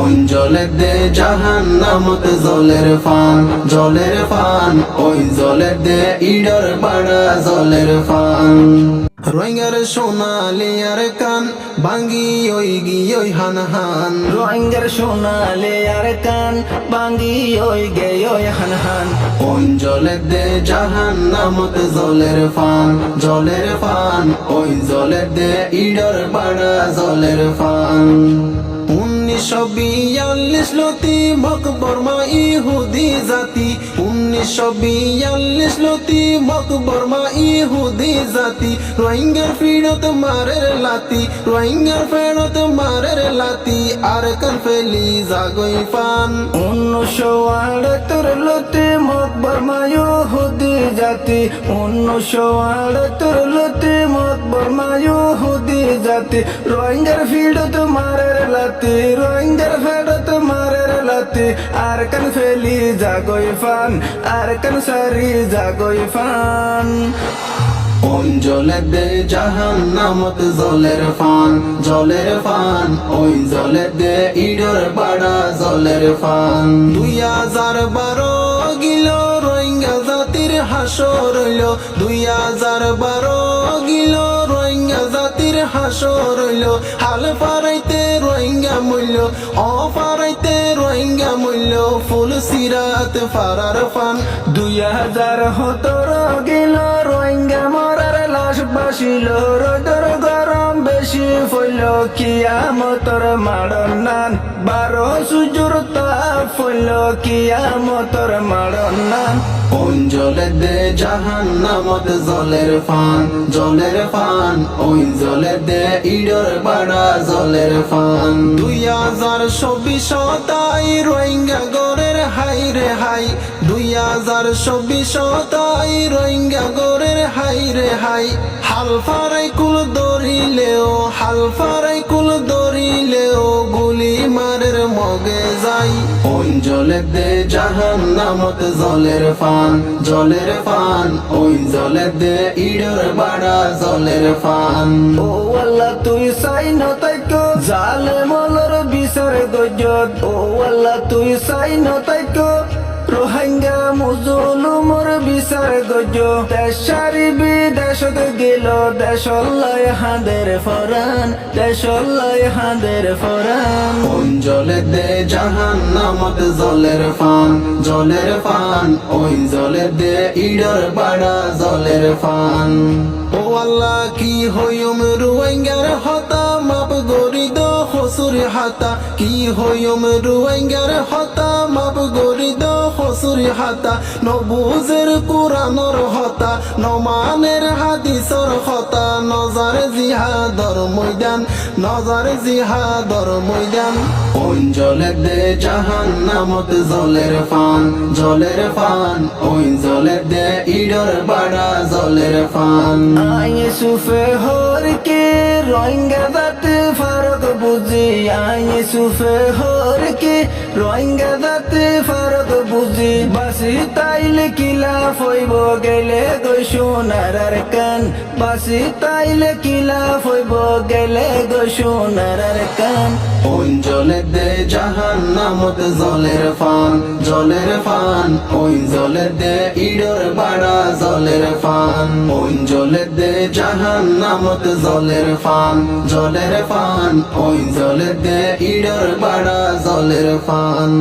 কোন জলে দে জাহান্নামত জলের ফান ওই জলে দে ইডর বাড়া জলের ফান রোহিঙ্গার সোনালি আর কান বাঙ্গি ওই গিয়ে হান হান রোহিঙ্গার সোনালি আর কান বাঙ্গি ওই গে ওই হান হান কোন জলে দে জাহান্নামত জলের ফান ওই জলে দে ইডর বাড়া জলের ফান 1942 লতি মকবর মা ইহুদি জাতি 1942 লতি মকবর মা ইহুদি জাতি রোহিঙ্গার ফিরত মারের লাতি রোহিঙ্গার ফেরত মারের লাতি আর কান ফেলি জাগই পান 1978 লতি মকবর মা ইহুদি জাতি 1978 লতি মকবর মা ইহুদি জাতি রোহিঙ্গার ফিরত মারের লাতি রোহিঙ্গার ফেরত মারের লাতি আর কান ফেলি জাগই ফান আর কান সারি জাগই ফান কোন জলে দে জাহান্নামত জলের ফান ওই জলে দে ইডর বাড়া জলের ফান 2012 গিল রোহিঙ্গা জাতির হাসর হইল 2012 গিল রোহিঙ্গা জাতির হাসর হইল হাল পারাইতে রোহিঙ্গা মূল্য অপারাইতে রোহিঙ্গা মূল্য ফুল সিরাত ফারার ফান 2017 গিল রোহিঙ্গা মরার লাশ বাসিল রোদর গরম বেশি ফইল কিয়ামতর মাড়ন নান 12 সূর্যর তাপ ফইল কিয়ামতর মাড়ন নান কোন জলে দে জাহান্নামত জলের ফান ওই জলে দে ইডর বাড়া জলের ফান 2024 তাই রোহিঙ্গা গরের হাই রে হাই 2024 তাই রোহিঙ্গা গরের হাই রে হাই হাল ফারাই কুল দরিলেও গুলি মারের মগে যাই কোন জলে দে জাহান্নামত জলের ফান ওই জলে দে ইডর বাড়া জলের ফান ও আল্লাহ তুই চাই নতাইকো জালে মলর বিচার গজত ও আল্লাহ তুই চাই নতাইকো রোহিঙ্গা মুজলুমর বিচার গজ দেশারি বিদেশত গেল দেশল্লাই হাঁদের ফরান দেশল্লাই হাঁদের ফরান কোন জলে দে জাহান্নামত জলের ফান ওই জলে দে ইডর বাড়া জলের ফান ও আল্লাহ কি হইম রোহিঙ্গার হতা মাপ গরিদ হসুর হাতা কি হইম রোহিঙ্গার হতা মাপ গরিদ হসুর হাতা নবুজের কুরআনর হতা নমানের হাদিসর হতা নজর জিহাদর ময়দান কোন জলে দে জাহান্নামত জলের ফান ওই জলে দে ইডর বাড়া জলের ফান আয়ে সুফে হর কে রোহিঙ্গা জাতি ফারক বুঝি আয়ে সুফে হর কে রোহিঙ্গা জাতি ফারক বুঝি বাসি তাইলে কিলাফ হইব গেলে গই সোনার কান বাসি তাইলে কিলাফ হইব গেলে গই সোনার কান কোন জলে দে জাহান্নামত জলের ফান ওই জলে দে ইডর বাড়া জলের ফান কোন জলে দে জাহান্নামত জলের ফান ওই জলে দে ইডর বাড়া জলের ফান